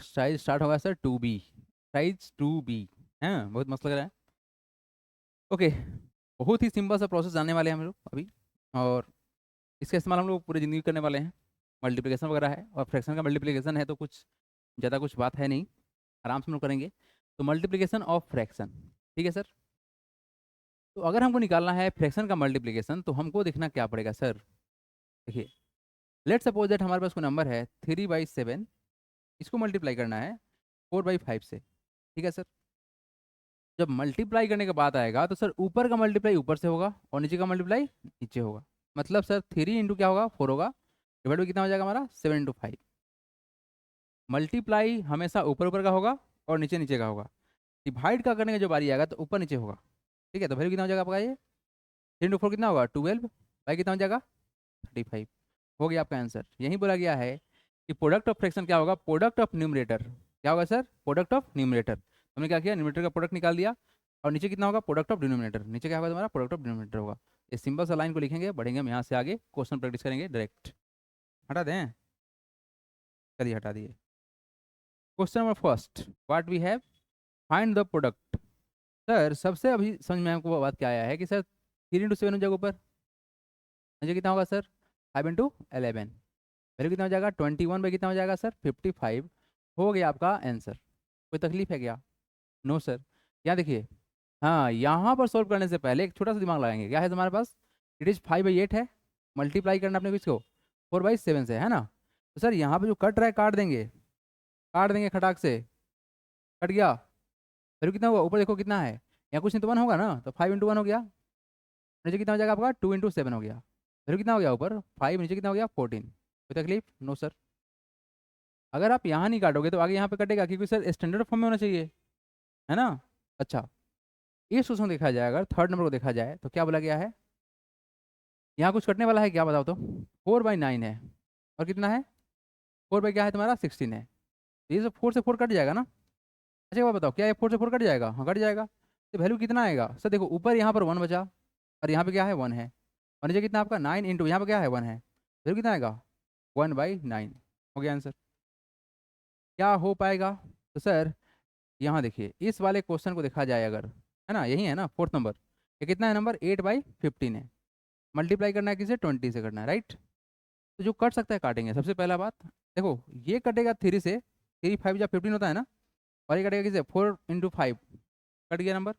Size start होगा sir 2B, size 2B। है बहुत मस्त लग रहा है। ओके, बहुत ही सिंपल सा प्रोसेस जानने वाले हैं हम लोग अभी। और इसका इस्तेमाल हम लोग पूरी ज़िंदगी करने वाले हैं। मल्टीप्लिकेशन वगैरह है और फ्रैक्शन का मल्टीप्लिकेशन है, तो कुछ ज़्यादा कुछ बात है नहीं, आराम से हम लोग करेंगे। तो मल्टीप्लिकेशन ऑफ फ्रैक्शन, ठीक है सर। तो अगर हमको निकालना है फ्रैक्शन का मल्टीप्लिकेशन, तो हमको देखना क्या पड़ेगा सर। देखिए, लेट सपोज दैट हमारे पास कोई नंबर है 3/7, इसको मल्टीप्लाई करना है 4/5 से, ठीक है सर। जब मल्टीप्लाई करने का बात आएगा तो सर ऊपर का मल्टीप्लाई ऊपर से होगा और नीचे का मल्टीप्लाई नीचे होगा। मतलब सर 3 इंटू क्या होगा, 4 होगा, डिवाइड बाई कितना हो जाएगा हमारा 7/5। मल्टीप्लाई हमेशा ऊपर ऊपर का होगा और नीचे नीचे का होगा। डिवाइड का करने का जो बारी आएगा तो ऊपर नीचे होगा। ठीक है, तो वैल्यू कितना हो जाएगा आपका ये 3 इंटू 4 कितना होगा 12, बाई कितना हो जाएगा 35। हो गया आपका आंसर। यही बोला गया है कि प्रोडक्ट ऑफ फ्रैक्शन क्या होगा, प्रोडक्ट ऑफ न्यूमरेटर क्या होगा सर, प्रोडक्ट ऑफ न्यूमरेटर। हमने क्या किया, न्यूमरेटर का प्रोडक्ट निकाल दिया और नीचे कितना होगा, प्रोडक्ट ऑफ डिनोमिनेटर। नीचे क्या होगा तुम्हारा, प्रोडक्ट ऑफ डिनोमिनेटर होगा। इस सिंपल सा लाइन को लिखेंगे, बढ़ेंगे हम यहाँ से आगे, क्वेश्चन प्रैक्टिस करेंगे डायरेक्ट। हटा दें, चलिए हटा दिए। Question number first, what we have, find the product. Sir सबसे अभी समझ में हमको बात क्या आया है कि सर 3 इंटू 7 हो जाएगा ऊपर, नीचे कितना होगा सर 5 इंटू 11, वैल्यू कितना हो जाएगा 21 बाई कितना हो जाएगा सर 55। हो गया आपका आंसर। कोई तकलीफ है क्या? No sir. यहाँ देखिए, हाँ यहाँ पर सॉल्व करने से पहले एक छोटा सा दिमाग लगाएंगे। क्या है तुम्हारे पास, इट इज़ 5/8 है, मल्टीप्लाई करना अपने को इसको 4/7 से, है ना। तो सर यहाँ पे जो कट रहा है काट देंगे, काट देंगे खटाक से, कट गया। वैल्यू कितना हुआ ऊपर देखो कितना है, यहाँ कुछ नहीं तो 1 होगा ना, तो 5 इंटू 1 हो गया। नीचे कितना हो जाएगा आपका 2 इंटू 7 हो गया। वैल्यू कितना हो गया ऊपर 5, नीचे कितना हो गया 14। कोई तकलीफ? No sir. अगर आप यहाँ नहीं काटोगे तो आगे यहाँ पे कटेगा, क्योंकि सर स्टैंडर्ड फॉर्म में होना चाहिए, है ना। अच्छा, इस क्वेश्चन को देखा जाए, अगर थर्ड नंबर को देखा जाए तो क्या बोला गया है, यहाँ कुछ कटने वाला है क्या बताओ तो। 4/9 है और कितना है 4 बाई क्या है तुम्हारा 16 है। तो ये सब 4 से 4 कट जाएगा ना। अच्छा एक बात बताओ, क्या ये 4 से 4 कट जाएगा? हाँ कट जाएगा। तो वैल्यू कितना आएगा सर, देखो ऊपर यहाँ पर 1 बचा और यहाँ पे क्या है 1 है, और नीचे कितना आपका 9 इंटू यहाँ पे क्या है 1 है, वैल्यू कितना आएगा 1/9। हो गया आंसर। क्या हो पाएगा? तो सर यहाँ देखिए, इस वाले क्वेश्चन को देखा जाए अगर, है ना, यही है ना फोर्थ नंबर, ये कितना है नंबर 8/15 है। मल्टीप्लाई करना है किसे 20 से करना है, राइट। तो जो कट सकता है काटेंगे। सबसे पहला बात देखो, ये कटेगा 3 से, 3 5 जब 15 होता है ना, और ये कटेगा किसे 4 इंटू 5, कट गया नंबर।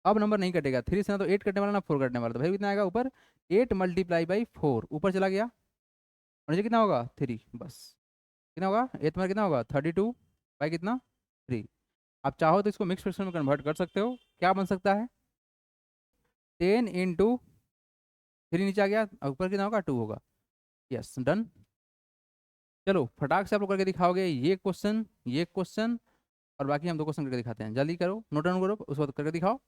अब नंबर नहीं कटेगा 3 से, ना तो 8 कटने वाला ना 4 कटने वाला, तो भाई कितना आएगा ऊपर 8 × 4 ऊपर चला गया, और नीचे कितना होगा 3, बस। कितना होगा 8 में कितना होगा 32 बाई कितना 3। आप चाहो तो इसको मिक्स फ्रैक्शन में कन्वर्ट कर सकते हो, क्या बन सकता है 10 इंटू 3, नीचे आ गया और ऊपर कितना होगा 2 होगा। Yes done. चलो फटाक से आप लोग करके दिखाओगे ये क्वेश्चन, ये क्वेश्चन, और बाकी हम 2 क्वेश्चन करके दिखाते हैं। जल्दी करो, नोट डाउन करो, उसके बाद करके दिखाओ।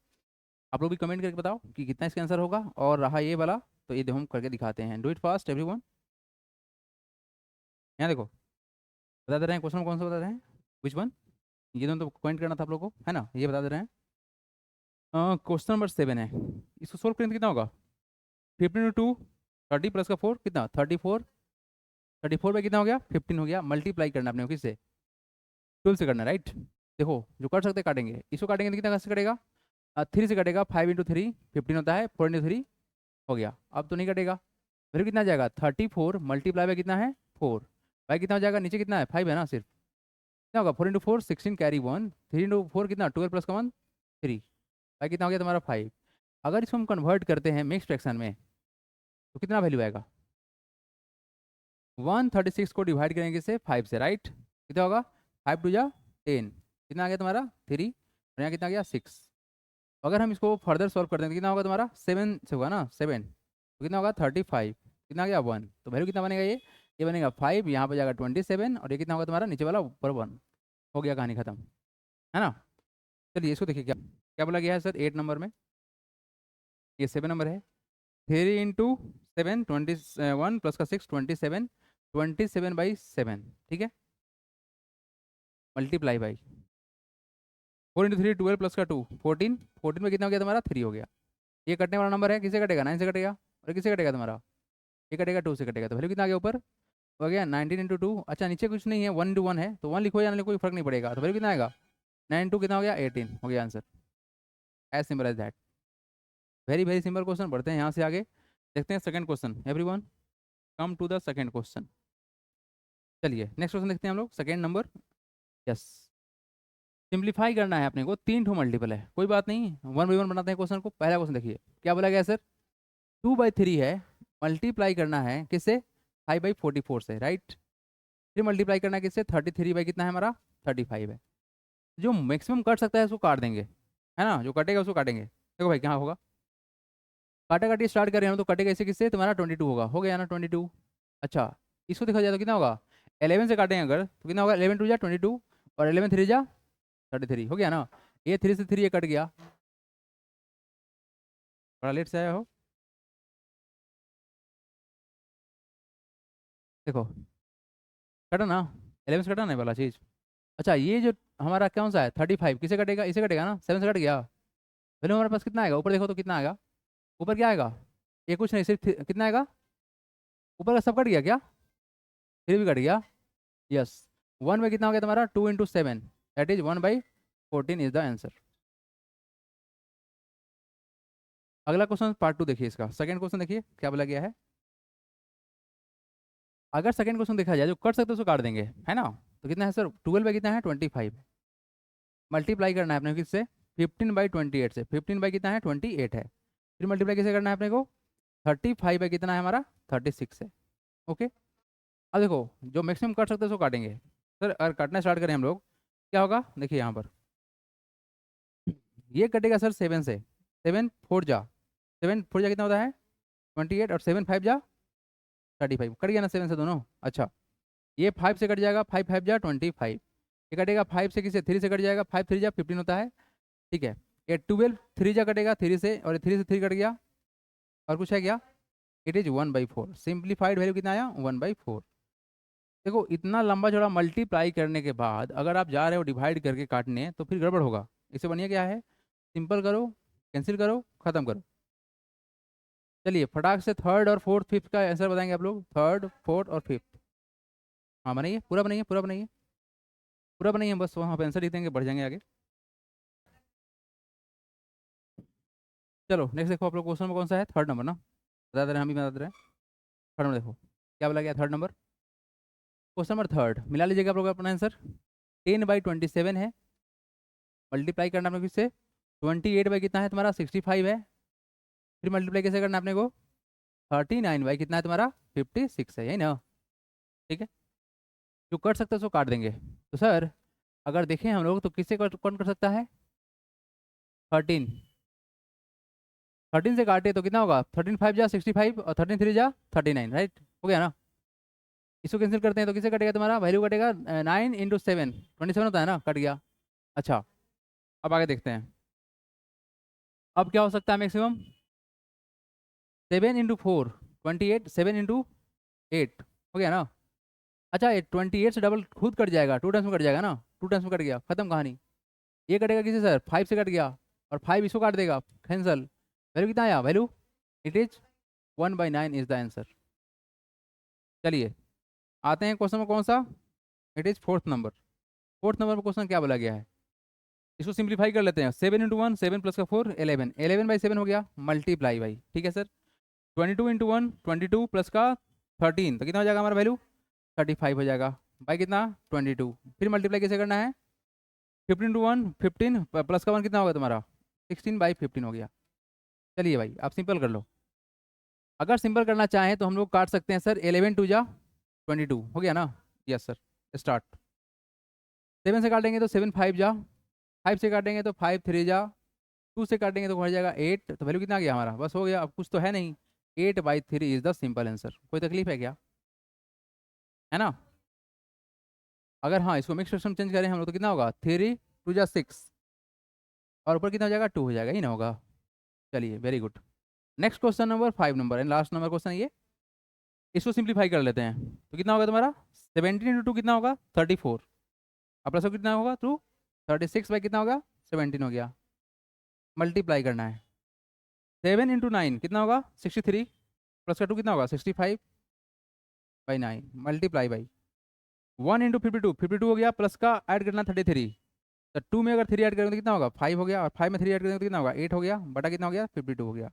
आप लोग भी कमेंट करके बताओ कि कितना इसका आंसर होगा। और रहा ये वाला, तो ये हम करके दिखाते हैं। Do it fast everyone. यहाँ देखो, बता दे रहे हैं क्वेश्चन कौन सा बता रहे हैं, विच वन। ये दोनों तो कमेंट करना था आप लोगों को, है ना, ये बता दे रहे हैं। क्वेश्चन नंबर 7 है, इसको सोल्व करेंगे तो कितना होगा 15 इंटू 2, 30 प्लस का 4 कितना 34, 34 बाई कितना हो गया 15 हो गया। मल्टीप्लाई करना अपने को किससे 12 से करना, राइट। देखो जो कर सकते हैं काटेंगे, इसको काटेंगे तो कितना कैसे कटेगा 3 से कटेगा, 5 इंटू 3 15 होता है, 4 इंटू 3 हो गया। अब तो नहीं कटेगा, फिर कितना जाएगा 34 मल्टीप्लाई बाई कितना है 4, बाई कितना हो जाएगा नीचे कितना है 5 है ना सिर्फ, कितना होगा 4 इंटू 4 16 कैरी 1, 3 इंटू 4 कितना 12 प्लस का 1 3, बाई कितना हो गया तुम्हारा 5। अगर इसको हम कन्वर्ट करते हैं मिक्स फ्रैक्शन में तो कितना वैल्यू आएगा 136 को डिवाइड करेंगे से 5 से, राइट। कितना होगा 5 2 जा 10, कितना आ गया तुम्हारा 3, और यहाँ कितना गया 6। अगर हम इसको फर्दर सॉल्व करते हैं तो कितना होगा तुम्हारा 7 से होगा ना 7, तो कितना होगा 35, कितना आ गया 1, तो वैल्यू कितना बनेगा ये बनेगा 5, यहाँ पर जाएगा 27, और ये कितना होगा तुम्हारा नीचे वाला ऊपर 1। हो गया, कहानी खत्म, है ना। चलिए इसको देखिए क्या क्या बोला गया है सर 8 नंबर में, ये 7 नंबर है। 3 इंटू 7 21 प्लस का 6 27, 27/7, ठीक है, मल्टीप्लाई बाई 4 इंटू 3 12 प्लस का 2 14, 14 में कितना हो गया तुम्हारा 3 हो गया। ये कटने वाला नंबर है, किसे कटेगा 9 से कटेगा, और किसे कटेगा तुम्हारा ये कटेगा 2 से कटेगा, तो वैल्यू कितना आ गया ऊपर हो गया 19 × 2। अच्छा नीचे कुछ नहीं है, 1 × 1 है तो 1 लिखो या ना लिखो कोई फर्क नहीं पड़ेगा। तो वैल्यू कितना आएगा, 9 × 2 कितना हो गया 18, हो गया answer. As simple as that. Very very simple question. बढ़ते हैं यहाँ से आगे, देखते हैं second question. Everyone come to the second question. चलिए नेक्स्ट क्वेश्चन देखते हैं हम लोग, सेकंड नंबर। यस, सिंप्लीफाई करना है अपने को, 3 मल्टीपल है, कोई बात नहीं, 1 बाई 1 बनाते हैं क्वेश्चन को। पहला क्वेश्चन देखिए क्या बोला गया सर, 2/3 है, मल्टीप्लाई करना है किससे, 5/44 से, राइट। फिर मल्टीप्लाई करना है किससे, 33 बाई कितना है हमारा, 35 है। जो मैक्सिमम कट सकता है उसको काट देंगे, है ना, जो कटेगा उसको काटेंगे। देखो भाई क्या होगा, काटा काटी स्टार्ट कर रहे हैं तो कटेगा इससे किससे, तुम्हारा 22 होगा, हो गया ना 22। अच्छा इसको देखा जाए तो कितना होगा, 11 से काटेंगे अगर तो कितना होगा, 11 2 जा 22 और 11 3 जा 33, हो गया ना। ये 3 से 3 ये कट गया, बड़ा लेट से आया हो। देखो कटा ना, 11 से कटा ना ये वाला चीज़। अच्छा ये जो हमारा कौन सा है 35, किसे कटेगा, इसे कटेगा ना, 7 से कट गया। पहले हमारे पास कितना आएगा, ऊपर देखो तो कितना आएगा, ऊपर क्या आएगा, ये कुछ नहीं, सिर्फ कितना आएगा, ऊपर का सब कट गया क्या, फिर भी कट गया। यस, 1 बाई कितना हो गया तुम्हारा, 2 × 7, that is 1/14 is the answer. अगला क्वेश्चन पार्ट 2 देखिए, इसका सेकंड क्वेश्चन देखिए क्या बोला गया है। अगर सेकंड क्वेश्चन देखा जाए जो कट सकते हैं उसको काट देंगे, है ना। तो कितना है सर, 12 बाई कितना है 25, मल्टीप्लाई करना है अपने को किससे, 15/28 से, 15 बाई कितना है 28 है, फिर मल्टीप्लाई किसे करना है अपने को, 35 बाई कितना है हमारा 36 है। ओके, अब देखो जो मैक्सिमम काट सकते हैं उसको काटेंगे। सर अगर काटना स्टार्ट करें हम लोग, क्या होगा देखिए यहाँ पर, ये कटेगा सर 7 से, 7 4 जा कितना होता है 28 और 7 5 जा 35, कट गया ना 7 से दोनों। अच्छा ये 5 से कट जाएगा, 5 5 जा 25, ये कटेगा 5 से, किसे 3 से कट जाएगा, 5 3 जा 15 होता है, ठीक है। ये 12 3 जा कटेगा 3 से, और 3 से 3 कट गया, और कुछ है क्या, इट इज 1/4, सिंप्लीफाइड वैल्यू कितना आया 1/4। देखो इतना लंबा चौड़ा मल्टीप्लाई करने के बाद अगर आप जा रहे हो डिवाइड करके काटने तो फिर गड़बड़ होगा। इससे बढ़िया क्या है, सिंपल करो, कैंसिल करो, खत्म करो। चलिए फटाक से थर्ड और फोर्थ फिफ्थ का आंसर बताएंगे आप लोग, थर्ड फोर्थ और फिफ्थ। हाँ बनाइए, पूरा बनाइए, पूरा बनाइए, पूरा बनाइए, बस वहाँ पे आंसर लिख देंगे, बढ़ जाएंगे आगे। चलो नेक्स्ट देखो आप लोग, क्वेश्चन में कौन सा है, थर्ड नंबर ना, बता दे रहे हैं, हम भी बता दे रहे हैं। थर्ड नंबर देखो क्या बोला गया, third number, question number third, मिला लीजिएगा आप लोग अपना आंसर। 10/27 है, मल्टीप्लाई करना अपने किससे, 28 बाई कितना है तुम्हारा 65 है, फिर मल्टीप्लाई कैसे करना है अपने को, 39 बाई कितना है तुम्हारा 56 है, यही ना। ठीक है, जो कट सकता है उसको काट देंगे। तो सर अगर देखें हम लोग तो किससे कौन कर सकता है, 13, 13 से काटे तो कितना होगा, 13 5 जा 65 और 13 3 जा 39, राइट, हो गया ना। इसको कैंसिल करते हैं तो किससे कटेगा तुम्हारा, वैल्यू कटेगा 9 × 7, 27 होता है ना, कट गया। अच्छा अब आगे देखते हैं, अब क्या हो सकता है मैक्सिमम, 7 × 4 28, 7 × 8, हो गया ना। अच्छा ये 28 से डबल खुद कट जाएगा, 2 टाइम्स में कट जाएगा ना, 2 टाइम्स में कट गया, खत्म कहानी। ये कटेगा किसी सर, 5 से कट गया, और 5 इसको काट देगा, कैंसल। वैल्यू कितना आया, value it is 1/9 is the answer. चलिए आते हैं क्वेश्चन में कौन सा, it is fourth number. Fourth number में क्वेश्चन क्या बोला गया है, इसको सिंप्लीफाई कर लेते हैं, 7 × 1 7 प्लस का 4 11, 11/7 हो गया, मल्टीप्लाई बाई, ठीक है सर, 22 × 1 22 प्लस का 13, तो कितना हो जाएगा हमारा वैल्यू 35 हो जाएगा, बाई कितना 22, फिर मल्टीप्लाई कैसे करना है, 15 × 1 15 प्लस का 1 कितना होगा तुम्हारा 16/15 हो गया। चलिए भाई आप सिंपल कर लो, अगर सिंपल करना चाहें तो हम लोग काट सकते हैं सर, 11 2 जा 22 हो गया ना। यस सर, स्टार्ट, 7 से काटेंगे तो 7 5 जा, 5 से काटेंगे तो 5 3 जा, 2 से काटेंगे तो बढ़ जाएगा 8, तो वैल्यू कितना आ गया हमारा, बस हो गया, अब कुछ तो है नहीं, 8/3 इज द सिंपल आंसर। कोई तकलीफ है क्या, है ना। अगर हाँ इसको मिक्स फ्रैक्शन चेंज करें हम लोग तो कितना होगा, 3 2 जा 6, और ऊपर कितना हो जाएगा 2 हो जाएगा, ही ना होगा। चलिए very good. Next question number 5 number and last number question ये, इसको सिंप्लीफाई कर लेते हैं तो कितना होगा तुम्हारा, 17 × 2 कितना होगा 34, अब प्लस कितना होगा 2, 36 बाई कितना होगा 17 हो गया, मल्टीप्लाई करना है, 7 × 9 कितना होगा 63, प्लस का 2 कितना होगा 65, बाई 9 मल्टीप्लाई बाई 1 × 52, 52 हो गया, प्लस का ऐड करना 33, तो 2 में अगर 3 ऐड करेंगे तो कितना होगा 5 हो गया, और 5 में 3 ऐड करेंगे तो कितना होगा 8 हो गया, बटा कितना हो गया 52 हो गया।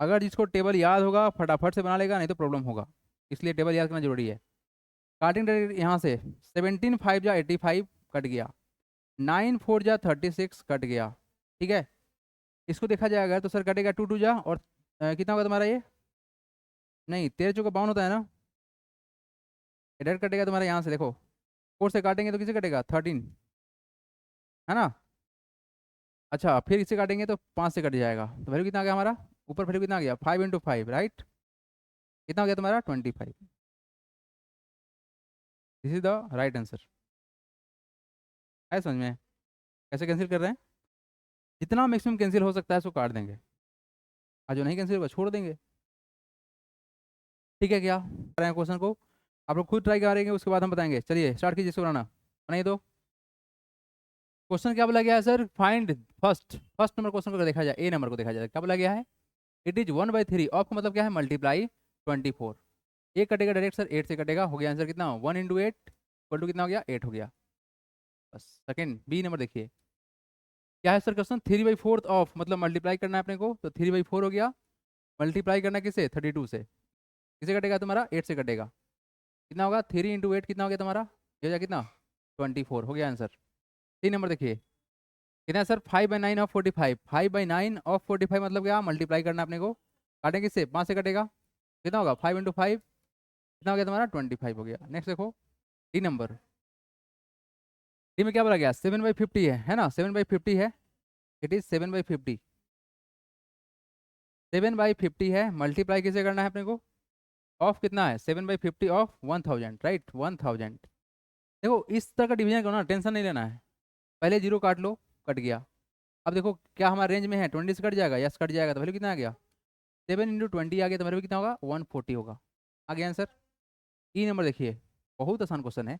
अगर जिसको टेबल याद होगा फटाफट से बना लेगा, नहीं तो प्रॉब्लम होगा, इसलिए टेबल याद करना जरूरी है। स्टार्टिंग डायरेक्ट यहाँ से 17 5 जा 85 कट गया, 9 4 जा 36 कट गया, ठीक है। इसको देखा जाएगा तो सर कटेगा 2 2 जा, और कितना होगा तुम्हारा ये, नहीं 13 चौका 52 होता है ना, डायरेक्ट कटेगा तुम्हारा यहाँ से, देखो 4 से काटेंगे तो किसे कटेगा 13, है ना। अच्छा फिर इसे काटेंगे तो 5 से कट जाएगा, तो वैल्यू कितना आ गया हमारा, ऊपर वैल्यू कितना आ गया 5 × 5, राइट, कितना हो गया तुम्हारा 25। This is the right answer. है समझ में कैसे कैंसिल कर रहे हैं, जितना मैक्सिमम कैंसिल हो सकता है उसको काट देंगे, और जो नहीं कैंसिल होगा छोड़ देंगे, ठीक है। क्या कर रहे हैं क्वेश्चन को, आप लोग खुद ट्राई करेंगे उसके बाद हम बताएंगे। चलिए स्टार्ट कीजिए इसको बनाना, बनाइए। तो क्वेश्चन क्या बोला गया है sir, find first, first number question को अगर देखा जाए, ए नंबर को देखा जाए क्या बोला गया है, इट इज 1/3 ऑफ का मतलब क्या है मल्टीप्लाई 24, ए कटेगा डायरेक्ट सर 8 से कटेगा, हो गया आंसर कितना 1 × 8 इक्वल टू कितना हो गया 8 हो गया। बस सेकंड बी नंबर देखिए क्या है सर क्वेश्चन, 3/4 ऑफ मतलब मल्टीप्लाई करना है अपने को, तो 3/4 हो गया, मल्टीप्लाई करना किसे 32 से, किसे कटेगा तुम्हारा 8 से कटेगा, कितना होगा 3 × 8 कितना हो गया तुम्हारा, ये हो गया कितना 24 हो गया आंसर। 3 नंबर देखिए कितना है सर 5/9 ऑफ 45, 5/9 ऑफ 45 मतलब क्या मल्टीप्लाई करना अपने को, काटें किससे 5 से कटेगा, कितना होगा 5 × 5 कितना हो गया तुम्हारा 25 हो गया। नेक्स्ट देखो डी नंबर, डी में क्या बोला गया 7/50 है ना, 7/50 है, इट इज 7/50, 7/50 है, मल्टीप्लाई किसे करना है अपने को, ऑफ कितना है 7/50 ऑफ 1000, राइट 1000। देखो इस तरह का डिवीजन करो ना, टेंशन नहीं लेना है, पहले जीरो काट लो, कट गया। अब देखो क्या हमारा रेंज में है 20 से कट जाएगा, यस कट जाएगा, तो वैल्यू कितना आ गया 7 × 20 आ गया, तो वैल्यू कितना होगा 140 होगा, आ गया आंसर। ई नंबर देखिए बहुत आसान क्वेश्चन है,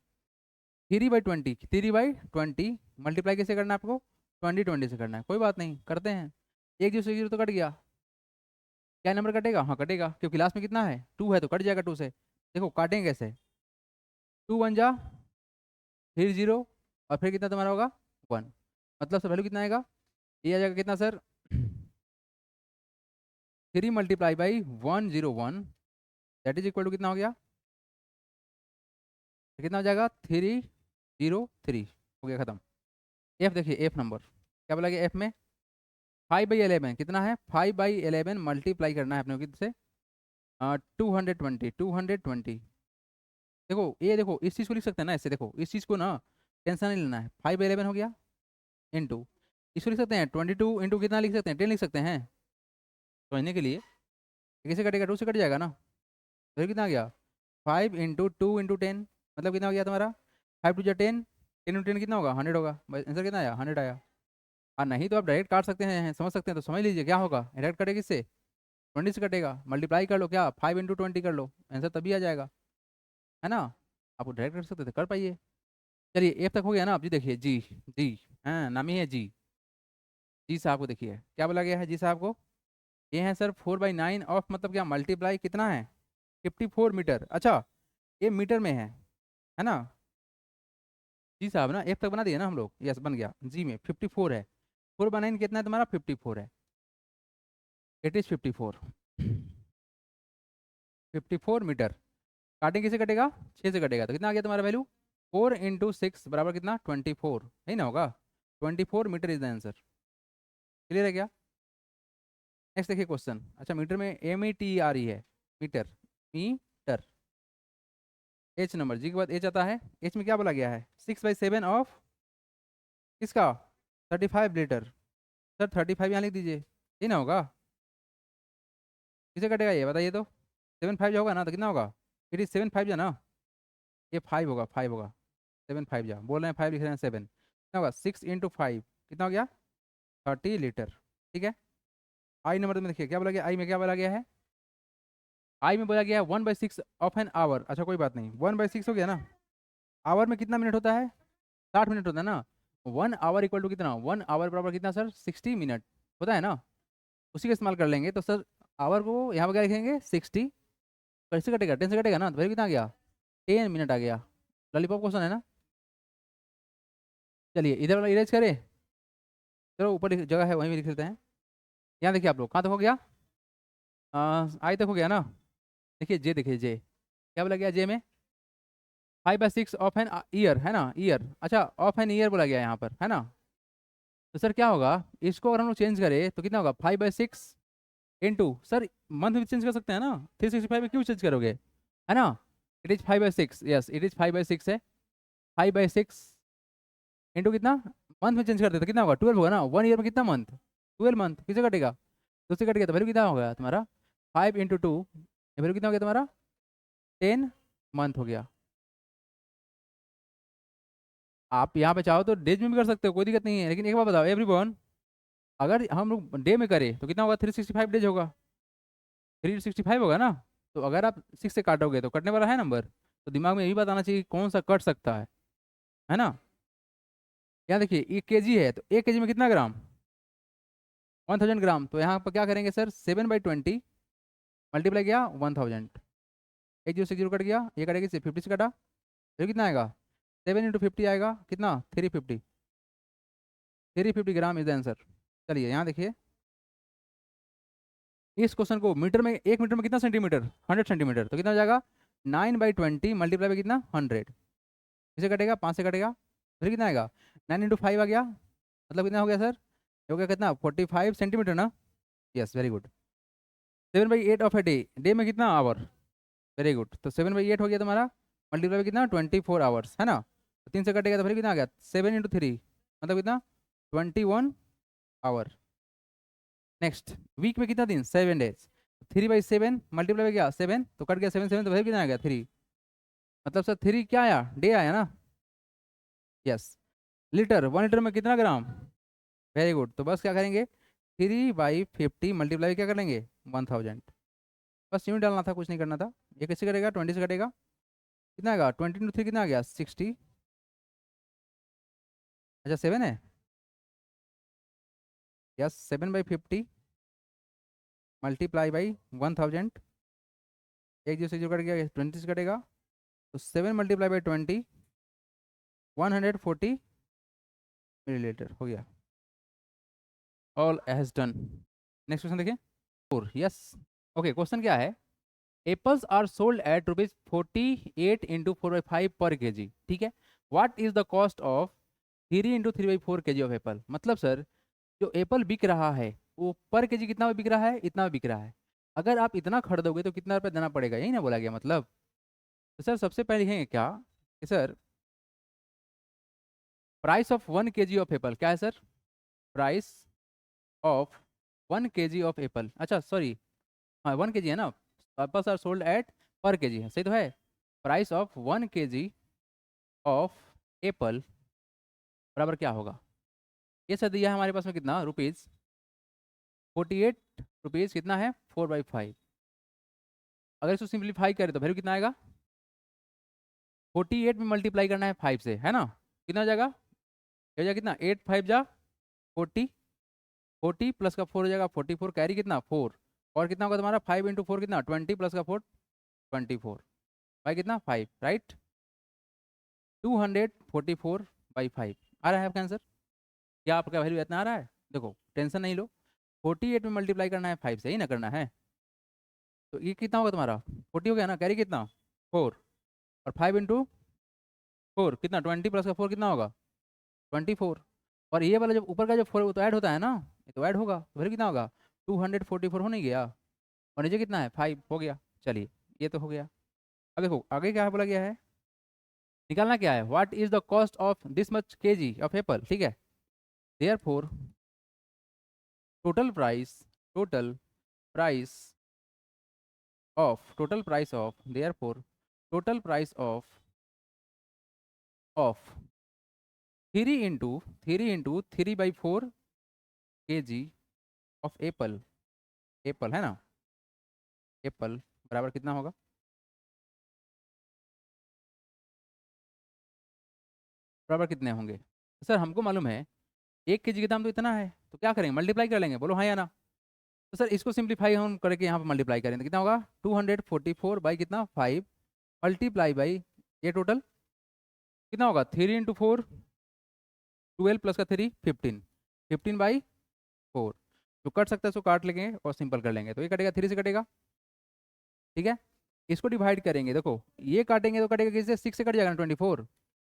3/20, 3/20 मल्टीप्लाई कैसे करना है आपको 20 से करना है, कोई बात नहीं करते हैं, एक जीरो से जीरो तो कट गया, क्या नंबर कटेगा, हाँ कटेगा, क्योंकि लास्ट में कितना है 2 है तो कट जाएगा 2 से। देखो काटेंगे कैसे, 2 1 जा, फिर जीरो, और फिर कितना तुम्हारा होगा 1, मतलब सर वैल्यू कितना आएगा, ये आ जाएगा कितना sir 3 × 101, that is equal to कितना हो गया, तो कितना हो जाएगा 303 हो गया खत्म। एफ देखिए एफ नंबर क्या बोला गया एफ में 5/11 कितना है, 5/11 मल्टीप्लाई करना है अपने को किससे 220, 220। देखो ये देखो इस चीज़ को लिख सकते हैं ना ऐसे, देखो इस चीज़ को ना टेंशन नहीं लेना है, 5/11 हो गया इंटू, इसको लिख सकते हैं 22 इंटू कितना लिख सकते हैं 10 लिख सकते हैं, समझने के लिए कैसे कटेगा 2 से कट जाएगा ना, तो कितना आ गया 5 × 2 × 10 मतलब कितना हो गया तुम्हारा 5 2 जा 10, 10 × 10 कितना होगा 100 होगा, आंसर कितना आया 100 आया। और नहीं तो आप डायरेक्ट काट सकते हैं, समझ सकते हैं तो समझ लीजिए क्या होगा, डायरेक्ट कटेगा किससे 20 से कटेगा, मल्टीप्लाई कर लो क्या 5 × 20 कर लो, आंसर तभी आ जाएगा, है ना। आप डायरेक्ट कर सकते थे कर पाइए। चलिए एफ तक हो गया ना, अब जी देखिए जी, जी हाँ नाम ही है जी, जी साहब को देखिए क्या बोला गया है जी साहब को, ये है सर 4/9 ऑफ मतलब क्या मल्टीप्लाई कितना है 54 मीटर, अच्छा ये मीटर में है ना, जी साहब ना एफ तक बना दिए ना हम लोग, यस बन गया, जी में 54 है, 4/9 कितना है तुम्हारा 54 है, इट इज 54, 54 मीटर, काटें किसे कटेगा 6 से कटेगा, तो कितना आ गया तुम्हारा वैल्यू 4 × 6 बराबर कितना 24, नहीं ना होगा 24 metre is the answer, clear है क्या। नेक्स्ट देखिए क्वेश्चन, अच्छा मीटर में METR है, मीटर, मीटर, एच नंबर जी के बाद एच आता है, एच में क्या बोला गया है 6/7 ऑफ किसका 35 लीटर, सर 35 यहाँ लिख दीजिए, ये ना होगा, किसे कटेगा ये बताइए तो, 7 5 जो होगा ना तो कितना होगा, इट इज 7 5 जा ना, ये 5 होगा 5 होगा, 7 5 जा बोल रहे हैं 5 लिख रहे हैं 7, कितना होगा 6 × 5 कितना हो गया 30 लीटर, ठीक है। आई नंबर में देखिए क्या बोला गया, आई में क्या बोला गया है, आई में बोला गया है 1/6 ऑफ एन आवर, अच्छा कोई बात नहीं 1/6 हो गया ना, आवर में कितना मिनट होता है 60 मिनट होता है ना, 1 आवर इक्वल टू कितना 1 आवर बराबर कितना सर 60 मिनट होता है ना, उसी का इस्तेमाल कर लेंगे, तो सर आवर को यहाँ पर क्या लिखेंगे 60, कैसे कटेगा, 10 से कटेगा ना, तो वैल्यू कितना आ गया, 10 मिनट आ गया। लॉलीपॉप क्वेश्चन है ना। चलिए इधर वाला इरेज करें, चलो ऊपर जगह है वहीं भी लिख लेते हैं। यहाँ देखिए आप लोग, कहाँ तक हो गया, आई तक हो गया ना। देखिए जे, देखिए जे क्या बोला गया जे में, 5/6 ऑफ एन ईयर है ना, ईयर, अच्छा ऑफ एन ईयर बोला गया यहाँ पर है ना। तो सर क्या होगा, इसको अगर हम लोग चेंज करें तो कितना होगा, 5/6 इंटू, सर मंथ में चेंज कर सकते हैं ना, 365 में क्यों चेंज करोगे, है ना। It is 5/6, yes it is 5/6 है, 5/6 इंटू कितना, मंथ में चेंज करते तो कितना होगा, 12 होगा ना, 1 ईयर में कितना मंथ, 12 मंथ, किसे कटेगा, 2 से कटेगा, तो वैल्यू कितना होगा तुम्हारा, 5 × 2, वैल्यू कितना हो गया तुम्हारा, 10 मंथ हो गया। आप यहाँ पे चाहो तो डेज में भी कर सकते हो, कोई दिक्कत नहीं है, लेकिन एक बार बताओ एवरीवन, अगर हम लोग डे में करें तो कितना होगा, 365 डेज होगा, 365 होगा ना। तो अगर आप 6 से काटोगे तो कटने वाला है नंबर, तो दिमाग में यही बात आना चाहिए कि कौन सा कट सकता है ना। यहाँ देखिए 1 kg है, तो 1 kg में कितना ग्राम, 1000 ग्राम, तो यहाँ पर क्या करेंगे सर, 7/20 मल्टीप्लाई किया 1000, 1 0 से 0 कट गया, ये कटेगी 50 से कटा, तो कितना आएगा, 7 × 50 आएगा कितना, 350 ग्राम इज द आंसर। चलिए यहाँ देखिए, इस क्वेश्चन को मीटर में, 1 मीटर में कितना सेंटीमीटर, 100 सेंटीमीटर, तो कितना हो जाएगा, 9/20 मल्टीप्लाई में कितना, 100, किसे कटेगा, 5 से कटेगा, फिर कितना आएगा, 9 × 5 आ गया, मतलब कितना हो गया सर, ये हो गया कितना, 45 सेंटीमीटर ना। Yes very good. 7/8 of a day, day में कितना आवर, वेरी गुड, तो 7/8 हो गया तुम्हारा, मल्टीप्लाई में कितना, 24 आवर्स है ना, तो 3 से कटेगा तो फिर कितना आ गया, 7 × 3 मतलब कितना, 21 आवर। नेक्स्ट, वीक में कितना दिन, 7 डेज, 3/7 मल्टीप्लाई में क्या, 7, तो कट गया 7 7, तो फिर कितना आ गया, 3, मतलब सर 3 क्या आया, डे आया ना। यस, लीटर, 1 लीटर में कितना ग्राम, वेरी गुड, तो बस क्या करेंगे, 3/50 मल्टीप्लाई क्या कर लेंगे, 1000, बस यूँ डालना था, कुछ नहीं करना था। ये कैसे करेगा, 20 से कटेगा, कितना आएगा, 20 × 3 कितना आ गया, 60, अच्छा 7 है, यस 7/50 मल्टीप्लाई बाई 1000, 1 0 से 0 कट गया, 20 से कटेगा, तो 7 मल्टीप्लाई बाई 20, 140 मिलीलीटर हो गया, all has done. Next question देखिए, फोर, यस, ओके क्वेश्चन क्या है, एप्पल्स आर सोल्ड एट ₹48 × 4/5 पर केजी, ठीक है, what is the cost of 3 × 3/4 KG of Apple, मतलब सर जो एप्पल बिक रहा है वो पर केजी कितना में बिक रहा है, इतना में बिक रहा है, अगर आप इतना खरीदोगे तो कितना रुपया देना पड़ेगा, यही ना बोला गया मतलब। तो सर सबसे पहले है क्या कि sir price of 1 kg of Apple क्या है sir, price of 1 kg of Apple, अच्छा सॉरी, हाँ 1 kg है ना, एप्पल्स आर सोल्ड एट पर केजी है, सही तो है, price of 1 kg of Apple बराबर क्या होगा, ये सर दिया है हमारे पास में कितना रुपीज़, 48 रुपीज़ कितना है, 4/5, अगर इसको सिंप्लीफाई करें तो वैल्यू कितना आएगा, 48 में मल्टीप्लाई करना है 5 से है ना, कितना हो जाएगा, ये हो जाएगा कितना, 8 5 जा 40, 40 प्लस का 4 हो जाएगा 44, कैरी कितना 4, और कितना होगा तुम्हारा 5 × 4 कितना 20 प्लस का 4 24, बाई कितना 5, राइट, 244/5 आ रहा है आपका आंसर, क्या आपका वैल्यू इतना आ रहा है, देखो टेंशन नहीं लो, 48 में मल्टीप्लाई करना है 5 से ही ना करना है, तो ये कितना होगा तुम्हारा 40 हो गया ना, कैरी कितना 4, और 5 × 4 कितना 20 प्लस का 4 कितना होगा 24, और ये वाला जब ऊपर का जो 4 वो तो ऐड होता है ना, ये तो ऐड होगा, तो फिर कितना होगा 244 हो नहीं गया, और नीचे कितना है 5 हो गया। चलिए ये तो हो गया, अब देखो आगे क्या बोला गया है, निकालना क्या है, what is the cost of this much KG of Apple, ठीक है, therefore total price, total price total price of therefore total price of 3 × 3/4 kg of Apple, Apple है ना, एप्पल बराबर कितना होगा, बराबर कितने होंगे, सर हमको मालूम है 1 kg का दाम तो इतना है, तो क्या करेंगे मल्टीप्लाई कर लेंगे, बोलो हाँ या ना, तो सर इसको सिंप्लीफाई हम करके यहाँ पे मल्टीप्लाई करें तो कितना होगा 244 बाई कितना 5 मल्टीप्लाई बाई ये टोटल कितना होगा 3 × 4 12 प्लस का 3 15 15/4 जो कट सकता है उसको काट लेंगे और सिंपल कर लेंगे तो ये कटेगा 3 से कटेगा। ठीक है, इसको डिवाइड करेंगे देखो ये काटेंगे तो कटेगा किससे 6 से कट जाएगा ना 24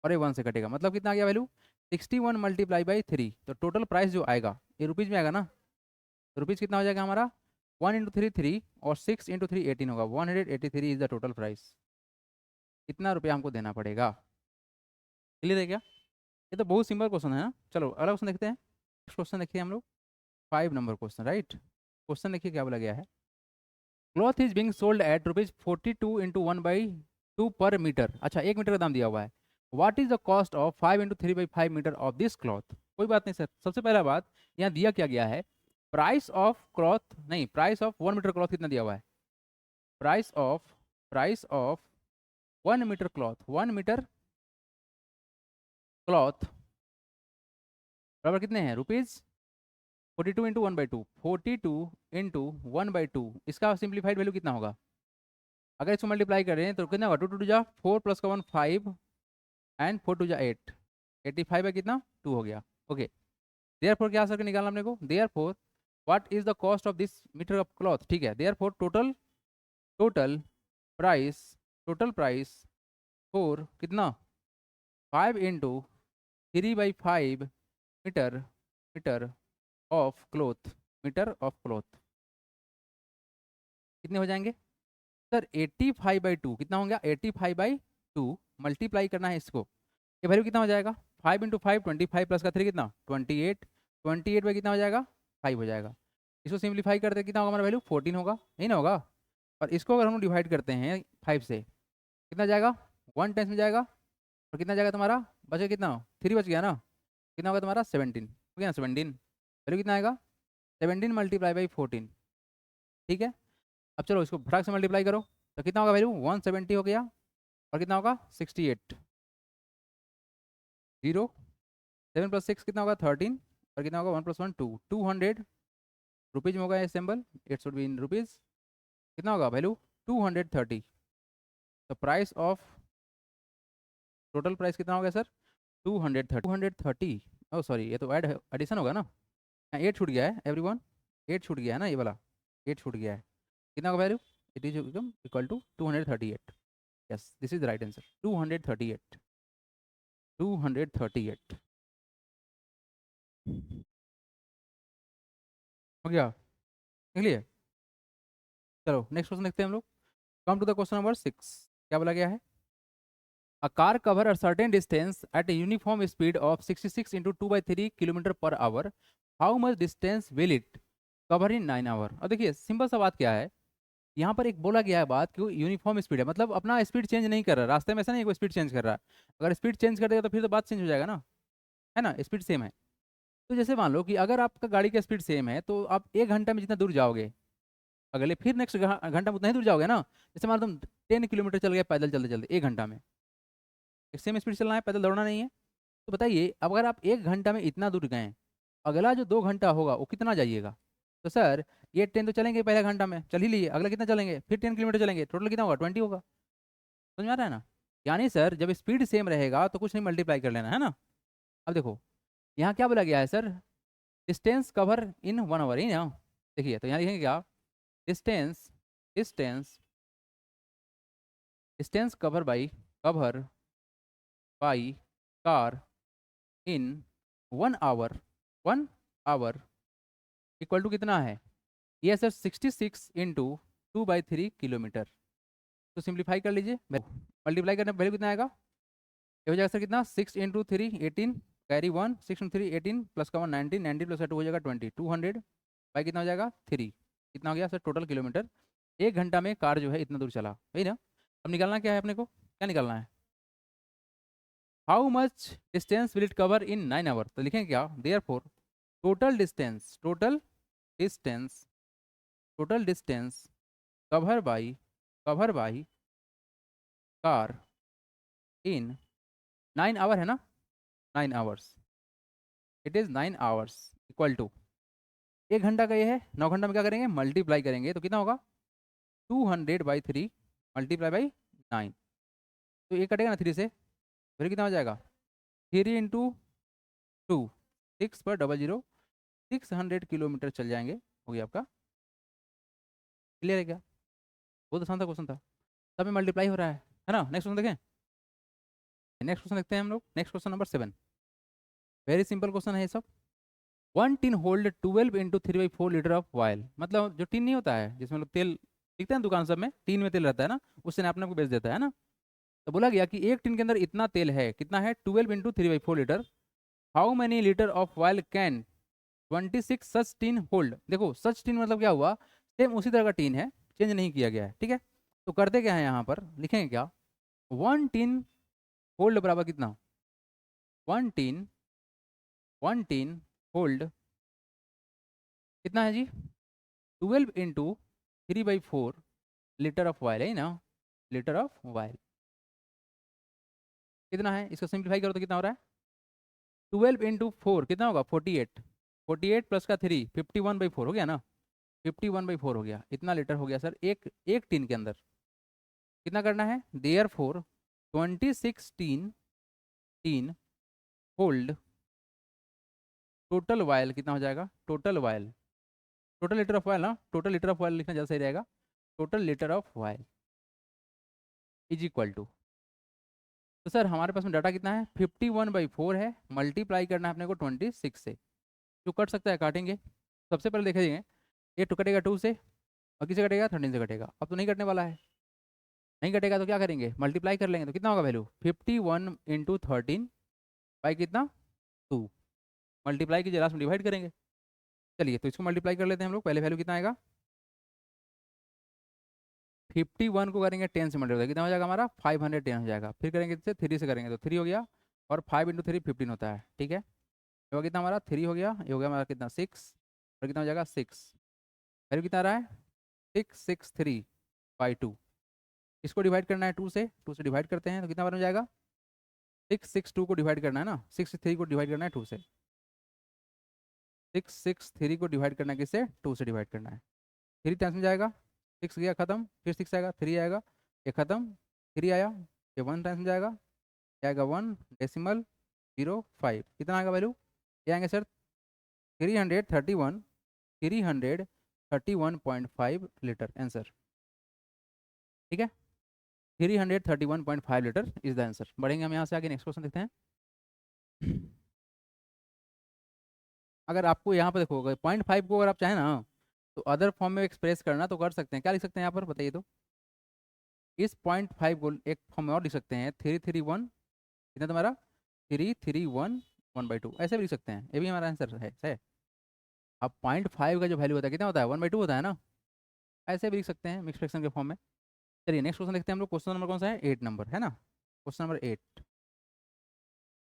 और ये 1 से कटेगा मतलब कितना आ गया वैल्यू 61 मल्टीप्लाई बाई 3 तो टोटल प्राइस जो आएगा ये रुपीज़ में आएगा ना तो रुपीज़ कितना हो जाएगा हमारा 1 × 3 3 और 6 × 3 18 होगा 183 इज द टोटल प्राइस। कितना रुपया हमको देना पड़ेगा? क्लियर है क्या? ये तो बहुत सिंपल क्वेश्चन है ना। चलो अगला क्वेश्चन देखते हैं। नेक्स्ट क्वेश्चन देखिए हम लोग 5 नंबर क्वेश्चन राइट। क्वेश्चन देखिए क्या बोला गया है cloth is being sold at ₹42 × 1/2 पर मीटर। अच्छा 1 मीटर का दाम दिया हुआ है। What is the cost of 5 × 3/5 metre of this cloth. कोई बात नहीं सर, सबसे पहला बात यहाँ दिया क्या गया है प्राइस ऑफ क्लॉथ नहीं प्राइस ऑफ 1 मीटर क्लॉथ कितना दिया हुआ है price of 1 metre cloth 1 metre cloth बराबर कितने हैं ₹42 × 1/2 42 × 1/2 इसका सिंप्लीफाइड वैल्यू कितना होगा अगर इसको मल्टीप्लाई करें तो कितना होगा 2 2 जा 4 प्लस का 1 5 एंड 4 2 जा 8 85 है कितना 2 हो गया। ओके देयरफॉर क्या करके निकालना अपने को therefore what is the cost of this metre of cloth. ठीक है देयरफॉर टोटल प्राइस फॉर कितना 5 × 3/5 मीटर मीटर ऑफ क्लॉथ कितने हो जाएंगे सर 85/2 कितना हो गया 85/2 मल्टीप्लाई करना है इसको ये वैल्यू कितना हो जाएगा 5 × 5 25 प्लस का 3 कितना 28 28 में कितना हो जाएगा 5 हो जाएगा। इसको सिंप्लीफाई करते कितना होगा हमारा वैल्यू 14 होगा नहीं ना होगा। और इसको अगर हम डिवाइड करते हैं 5 से कितना जाएगा 1 टाइम्स में जाएगा और कितना जाएगा तुम्हारा बचे कितना 3 बच गया ना कितना होगा तुम्हारा 17 हो गया ना 17 वैल्यू कितना आएगा 17 मल्टीप्लाई बाई 14। ठीक है अब चलो इसको फटाक से मल्टीप्लाई करो तो कितना होगा वैल्यू 170 हो गया और कितना होगा 68 0 7 + 6 कितना होगा 13 और कितना होगा 1 + 1 2 200 रुपीज में होगा ये symbol it should be in rupees कितना होगा वैल्यू 230। तो प्राइस ऑफ टोटल प्राइस कितना हो गया सर 230 ओह सॉरी ये तो एडिशन होगा ना 8 छूट गया है एवरीवन 8 छूट गया है ना ये वाला 8 छूट गया है कितना होगा value it is equal to 238। Yes this is the right answer 238 हो गया निकलिए। चलो नेक्स्ट क्वेश्चन देखते हैं हम लोग come to the question number 6 क्या बोला गया है A car cover a certain distance at a uniform speed of 66 × 2/3 kilometre per hour how much distance will it cover in 9 hour. और देखिए सिंपल सा बात क्या है यहाँ पर एक बोला गया है बात कि यूनिफॉर्म स्पीड है मतलब अपना स्पीड चेंज नहीं कर रहा रास्ते में ऐसा नहीं कोई स्पीड चेंज कर रहा है। अगर स्पीड चेंज कर देगा तो फिर तो बात चेंज हो जाएगा ना है ना स्पीड सेम है। तो जैसे मान लो कि अगर आपका गाड़ी का स्पीड सेम है तो आप 1 घंटा में जितना दूर जाओगे अगले फिर नेक्स्ट घंटा में उतना ही दूर जाओगे ना। जैसे मान लो तुम 10 किलोमीटर चल गए पैदल चलते चलते 1 घंटा में सेम स्पीड चलना है पैदल दौड़ना नहीं है। तो बताइए अब अगर आप 1 घंटा में इतना दूर गए अगला जो 2 घंटा होगा वो कितना जाइएगा। तो सर ये 10 तो चलेंगे पहले घंटा में चल ही लिए अगला कितना चलेंगे फिर 10 किलोमीटर चलेंगे टोटल कितना होगा 20 होगा। समझ में आ रहा है ना यानी सर जब स्पीड सेम रहेगा तो कुछ नहीं मल्टीप्लाई कर लेना है ना। अब देखो यहाँ क्या बोला गया है sir distance cover in 1 hour ही ना। देखिए तो यहाँ लिखेंगे क्या distance distance distance cover by car in 1 hour equal to कितना है ये सर 66 × 2/3 किलोमीटर। तो सिंप्लीफाई कर लीजिए मल्टीप्लाई करने पर वैल्यू कितना आएगा ये हो जाएगा सर कितना 6 × 3 18 कैरी 1 6 × 3 18 प्लस का 1 19 19 प्लस का 2 हो जाएगा 20 200 बाई कितना हो जाएगा 3 कितना हो गया सर टोटल किलोमीटर 1 घंटा में कार जो है इतना दूर चला वही ना। अब निकालना क्या है अपने को क्या निकालना है how much distance will it cover in 9 hour. तो लिखेंगे क्या therefore total distance cover by car in 9 hour है ना 9 hours it is 9 hours equal to 1 घंटा का ये है, 9 घंटा में क्या करेंगे, मल्टीप्लाई करेंगे तो कितना होगा, 200/3 मल्टीप्लाई बाई 9, तो ये कटेगा ना 3 से, फिर कितना हो जाएगा, 3 × 2, 6/00, 600 किलोमीटर चल जाएंगे, हो गया आपका। क्लियर है क्या, बहुत आसान था क्वेश्चन था, सब में मल्टीप्लाई हो रहा है ना। नेक्स्ट क्वेश्चन देखें, नेक्स्ट क्वेश्चन देखते हैं हम लोग, next question number 7। Very simple question है ये सब। 1 tin hold 12 × 3/4 litre of oil, मतलब जो टिन नहीं होता है जिसमें लोग तेल दिखता है दुकान सब में, टीन में तेल रहता है ना, उससे अपने आपको बेच देता है ना। तो बोला गया कि एक टिन के अंदर इतना तेल है, कितना है, 12 × 3/4 litre. How many litre of oil can 26 such tin hold. देखो सच टीन मतलब क्या हुआ, सेम उसी तरह का टीन है, चेंज नहीं किया गया है, ठीक है। तो करते क्या है, यहाँ पर लिखेंगे क्या, 1 टिन होल्ड बराबर कितना, 1 टिन, 1 टिन होल्ड कितना है जी, 12 × 3/4 लीटर ऑफ ऑयल है ना, लीटर ऑफ ऑयल कितना है, इसको सिंप्लीफाई करो तो कितना हो रहा है, 12 × 4 कितना होगा, 48, 48 प्लस का 3, 51/4 हो गया ना, 51/4 हो गया, इतना लीटर हो गया सर एक एक टीन के अंदर। कितना करना है, therefore 26 tin, tin hold total oil कितना हो जाएगा, total oil, total litre of oil ना, टोटल लीटर ऑफ ऑयल लिखना ज़्यादा सही रहेगा, total litre of oil is equal to. तो सर हमारे पास में डाटा कितना है, 51/4 है, मल्टीप्लाई करना है अपने को 26 से, जो कट सकता है काटेंगे। सबसे पहले देखेंगे, ये टू कटेगा 2 से, और किसे कटेगा, 13 से कटेगा, अब तो नहीं कटने वाला है, नहीं कटेगा तो क्या करेंगे, मल्टीप्लाई कर लेंगे, तो कितना होगा वैल्यू, 51 × 13 बाई कितना, 2, मल्टीप्लाई कीजिए, लास्ट में डिवाइड करेंगे। चलिए तो इसको मल्टीप्लाई कर लेते हैं हम लोग, पहले वैल्यू कितना आएगा, 51 को करेंगे 10 से मल्टीप्लाई, कितना हो जाएगा हमारा, 510 हो जाएगा, फिर करेंगे इससे 3 से करेंगे तो 3 हो गया, और 5 × 3 15 होता है, ठीक है। ये हो कितना हमारा 3 हो गया, ये हो गया हमारा कितना 6, और कितना हो जाएगा 6, वैल्यू कितना आ रहा है 663/2। इसको डिवाइड करना है 2 से डिवाइड करते हैं तो कितना बन जाएगा, 662 को डिवाइड करना है ना, 63 को डिवाइड करना है 2 से, 663 को डिवाइड करना है किससे, 2 से डिवाइड करना है, 3 टाइम्स में जाएगा, 6 गया खत्म, फिर 6 आएगा, 3 आएगा, ये खत्म, 3 आया, ये 1 टाइम्स में जाएगा, ये आएगा 1.05, कितना आएगा वैल्यू, ये आएंगे सर 331 लीटर आंसर, ठीक है, 331.5 लीटर इज द आंसर। बढ़ेंगे हम यहाँ से आगे, नेक्स्ट क्वेश्चन देखते हैं। अगर आपको यहाँ पर देखो 0.5 को अगर आप चाहें ना तो अदर फॉर्म में एक्सप्रेस करना तो कर सकते हैं, क्या लिख सकते हैं यहाँ पर बताइए तो, इस 0.5 को एक फॉर्म में और लिख सकते हैं, 331, कितना तुम्हारा 331/1/2, ऐसे भी लिख सकते हैं, ये भी हमारा आंसर है। अब 0.5 का जो वैल्यू होता है कितना होता है, 1/2 होता है ना, ऐसे भी लिख सकते हैं मिक्स फ्रैक्शन के फॉर्म में। चलिए नेक्स्ट क्वेश्चन देखते हैं हम लोग, क्वेश्चन नंबर कौन सा है, 8 नंबर है ना, question number 8।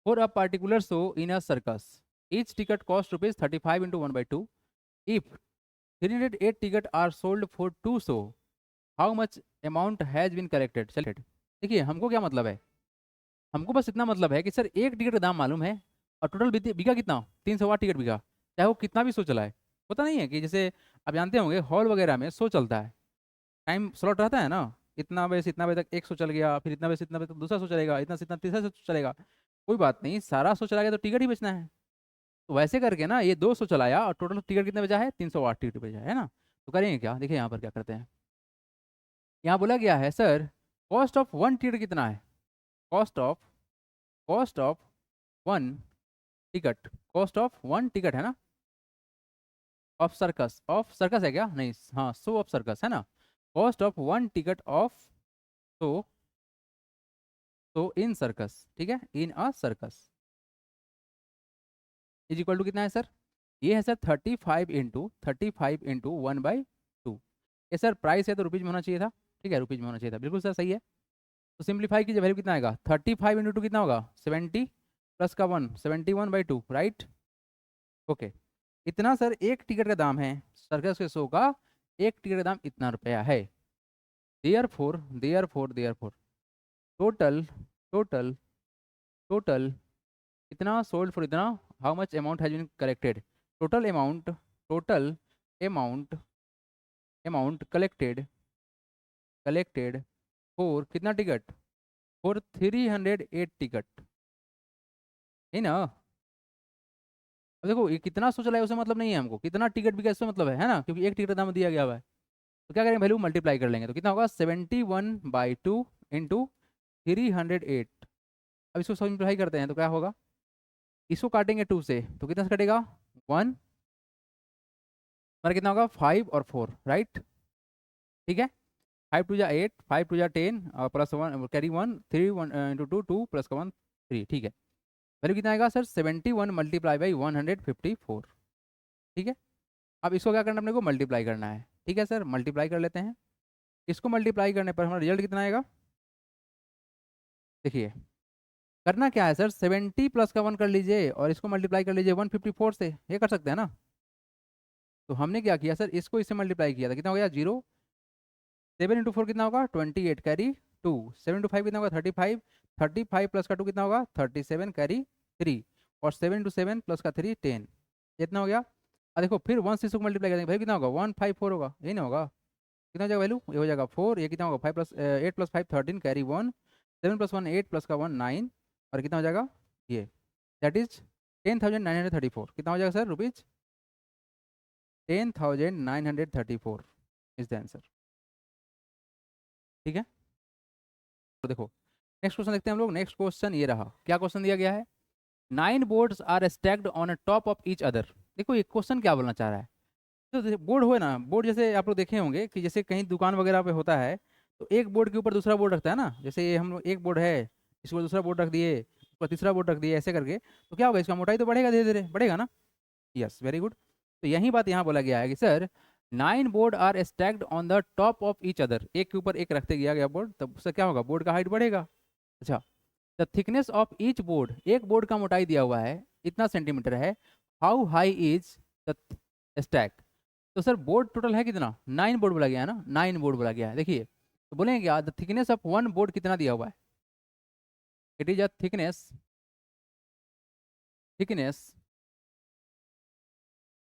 For a particular show in a circus each ticket cost rupees 35 into 1/2, if 308 ticket are sold for 2 show, how much amount has been collected। चलिए देखिए हमको क्या मतलब है, हमको बस इतना मतलब है कि सर एक टिकट का दाम मालूम है, और टोटल बिका कितना, 308 टिकट बिका, चाहे वो कितना भी शो चला है। होता नहीं है कि जैसे आप जानते होंगे हॉल वगैरह में शो चलता है, टाइम स्लॉट रहता है ना, इतना बजे से इतना बजे तक एक शो चल गया, फिर इतना बजे से इतना बजे तक दूसरा शो चलेगा, इतना से इतना तीसरा शो चलेगा, कोई बात नहीं, सारा शो चला गया तो टिकट ही बेचना है। तो वैसे करके ना ये 200 चलाया और टोटल टिकट कितने बचा है, 308 टिकट बचा है ना। तो करेंगे क्या, देखिए यहाँ पर क्या करते हैं, यहाँ बोला गया है सर कॉस्ट ऑफ 1 टिकट कितना है, cost of 1 ticket, cost of 1 ticket है ना, ऑफ सर्कस है क्या, नहीं हाँ शो ऑफ सर्कस है ना, cost of 1 ticket of show, तो इन सर्कस, ठीक है, in a circus is equal to कितना है सर, ये है सर 35 × 1/2, ये सर प्राइस है तो रुपीज में होना चाहिए था, ठीक है, रुपीज में होना चाहिए था, बिल्कुल सर सही है। तो सिंप्लीफाई कीजिए, वैल्यू कितना आएगा, 35 × 2 कितना होगा, 70 प्लस का 1, 71/2 राइट, ओके। इतना सर एक टिकट का दाम है सर्कस के शो का, एक टिकट का दाम इतना रुपया है, therefore total total total इतना सोल्ड फॉर इतना, how much amount has been collected, total amount total amount collected for कितना टिकट, फॉर 308 टिकट, है ना। अब देखो ये कितना सोच रहा है उसे मतलब नहीं है हमको, कितना टिकट भी कैसे मतलब है ना, क्योंकि एक टिकट का दाम दिया गया हुआ है। तो क्या करेंगे, वैल्यू मल्टीप्लाई कर लेंगे, तो कितना होगा 71/2 इंटू 308। अब इसको सिंप्लीफाई करते हैं तो क्या होगा, इसको काटेंगे 2 से तो कितना से कटेगा 1, मतलब कितना होगा 5 और 4, राइट। ठीक है, 5 2 8, 5 2 10 और प्लस 1 कैरी 1, 3 1 इंटू 2 2 प्लस का 1 3, ठीक है। वैल्यू कितना आएगा सर 71 मल्टीप्लाई बाई 154। ठीक है, अब इसको क्या करना है, अपने को मल्टीप्लाई करना है। ठीक है सर, मल्टीप्लाई कर लेते हैं। इसको मल्टीप्लाई करने पर हमारा रिजल्ट कितना आएगा, देखिए करना क्या है सर, 70 प्लस का 1 कर लीजिए और इसको मल्टीप्लाई कर लीजिए 154 से, ये कर सकते हैं ना। तो हमने क्या किया सर, इसको इससे मल्टीप्लाई किया था, कितना हो गया 0, 7 इंटू 4 कितना होगा 28 कैरी 2, 7 इंटू 5 कितना होगा 35, 35 प्लस का 2 कितना होगा 37 कैरी 3, और 7 इंटू 7 प्लस का 3 10, इतना हो गया। और देखो फिर 1 से इसको मल्टीप्लाई करेंगे भाई, कितना होगा 154 होगा, यही ना होगा, कितना हो जाएगा वैल्यू, ये हो जाएगा 4, ये कितना होगा 5 plus 8 plus 5 13 carry 1, 7 plus 1 8 plus का 1 9, और कितना हो जाएगा ये, दैट इज 10,934, कितना हो जाएगा sir rupees 10,934 is the answer. ठीक है, तो देखो नेक्स्ट क्वेश्चन देखते हैं हम लोग। नेक्स्ट क्वेश्चन ये रहा, क्या क्वेश्चन दिया गया है, 9 boards are stacked on a top of each other. देखो ये क्वेश्चन क्या बोलना चाह रहा है, तो बोर्ड हुए ना, बोर्ड जैसे आप लोग देखे होंगे कि जैसे कहीं दुकान वगैरह पे होता है, तो एक बोर्ड के ऊपर दूसरा बोर्ड रखता है ना, जैसे ये हम लोग एक बोर्ड है, इसको दूसरा बोर्ड रख दिए, उसको तीसरा बोर्ड रख दिए, ऐसे करके तो क्या होगा, इसका मोटाई तो बढ़ेगा, धीरे धीरे बढ़ेगा ना। यस वेरी गुड, तो यही बात यहाँ बोला गया है कि sir 9 board are stacked on the top of each other, एक के ऊपर एक रखते गया गया बोर्ड, तब उससे क्या होगा, बोर्ड का हाइट बढ़ेगा। अच्छा, the thickness of each board, एक बोर्ड का मोटाई दिया हुआ है इतना सेंटीमीटर है, how high is the stack. तो सर बोर्ड टोटल है कितना, 9 बोर्ड बोला गया है ना, 9 बोर्ड बोला गया है। देखिए तो बोलेंगे क्या, the thickness of one board कितना दिया हुआ है, it is a thickness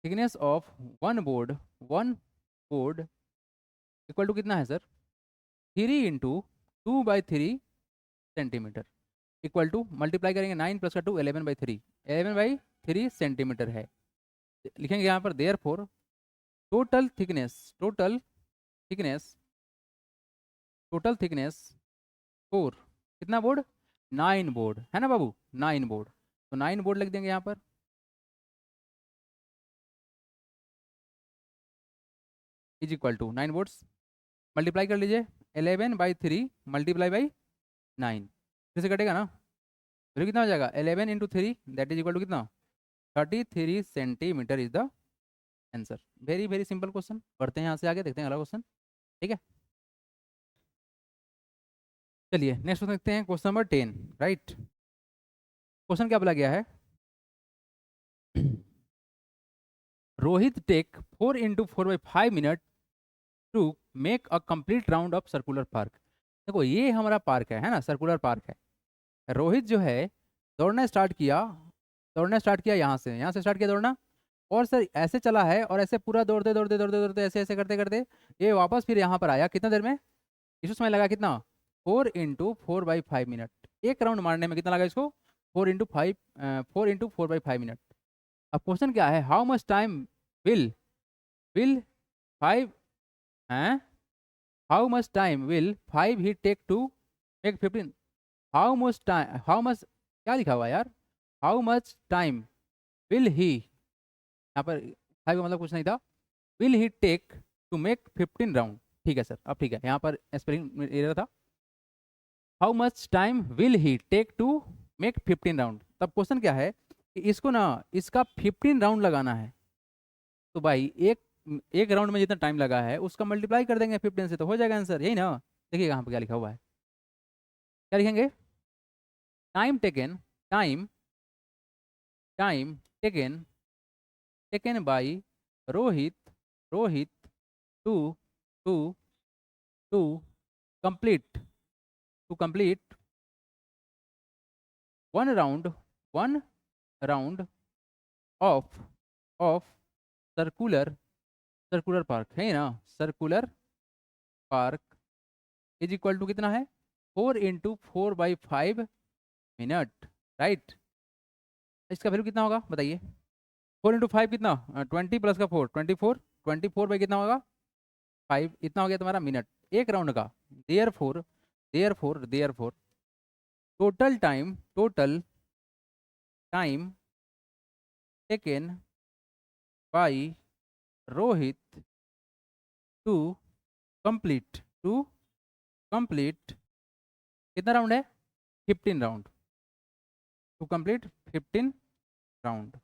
thickness of one board equal to कितना है sir, 3 into 2/3 centimetre, equal to multiply करेंगे 9 प्लस का 2 11/3, 11/3 सेंटीमीटर है। लिखेंगे यहाँ पर therefore total thickness total thickness for कितना बोर्ड, 9 बोर्ड है ना बाबू, 9 बोर्ड, तो 9 बोर्ड लिख देंगे यहाँ पर, is equal to 9 boards, multiply कर लीजिए 11/3 मल्टीप्लाई बाई 9, फिर से कटेगा ना, फिर कितना हो जाएगा 11 into 3 that is equal to कितना 33 centimetre is the answer. Very very simple question, पढ़ते हैं यहाँ से आगे, देखते हैं अगला क्वेश्चन। ठीक है, चलिए नेक्स्ट क्वेश्चन देखते हैं, क्वेश्चन नंबर 10, राइट। क्वेश्चन क्या बोला गया है, Rohit take 4 into 4/5 minute to make a complete round of circular park. देखो ये हमारा पार्क है ना, सर्कुलर पार्क है। रोहित जो है दौड़ना स्टार्ट किया यहाँ से स्टार्ट किया दौड़ना, और सर ऐसे चला है और ऐसे पूरा दौड़ते दौड़ते दौड़ते दौड़ते ऐसे ऐसे करते करते ये वापस फिर यहाँ पर आया, कितना देर में, इसको समय लगा कितना 4 इंटू 4/5 मिनट, एक राउंड मारने में कितना लगा इसको 4 इंटू 4/5 मिनट। अब क्वेश्चन क्या है, how much time will will 5 हैं, how much time will 5 he take to make 15, how much क्या लिखा हुआ है यार, how much time will he, यहाँ पर 5 का मतलब कुछ नहीं था, will he take to make 15 round. ठीक है सर, अब ठीक है, यहाँ पर स्पेलिंग एरर था, how much time will he take to make 15 round. तब क्वेश्चन क्या है कि इसको ना इसका 15 राउंड लगाना है, तो भाई एक एक राउंड में जितना टाइम लगा है उसका मल्टीप्लाई कर देंगे 15 से, तो हो जाएगा आंसर, यही ना। देखिए यहाँ पर क्या लिखा हुआ है, क्या लिखेंगे, time taken time time taken taken by Rohit Rohit to to to complete to complete one round one round of of circular circular park है ना, circular park is equal to कितना है, 4 × 4/5 मिनट, राइट। इसका वैल्यू कितना होगा बताइए, 4 × 5 कितना, 20 प्लस का 4, 24, 24 बाई कितना होगा 5, इतना हो गया तुम्हारा मिनट एक राउंड का। Therefore total time taken by Rohit to complete कितना राउंड है, 15 round, to complete 15 round,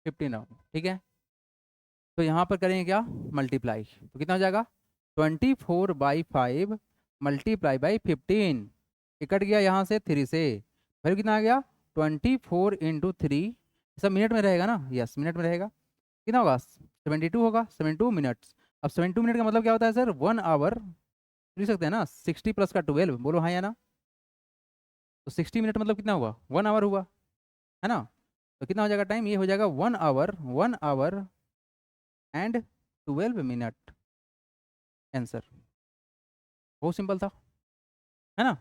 15 round, ठीक है। तो यहाँ पर करेंगे क्या, मल्टीप्लाई, तो कितना हो जाएगा 24/5 मल्टीप्लाई 15, कट गया यहाँ से 3 से, वैल्यू कितना आ गया 24 × 3, सब मिनट में रहेगा ना, यस मिनट में रहेगा, कितना होगा 72 होगा, 72 मिनट्स। अब 72 मिनट का मतलब क्या होता है सर, 1 आवर लिख सकते हैं ना, 60 प्लस का 12, बोलो हाँ या ना, तो 60 मिनट मतलब कितना हुआ 1 आवर हुआ, है ना। तो कितना हो जाएगा टाइम, ये हो जाएगा 1 आवर एंड 12 मिनट, आंसर बहुत सिंपल था, है ना।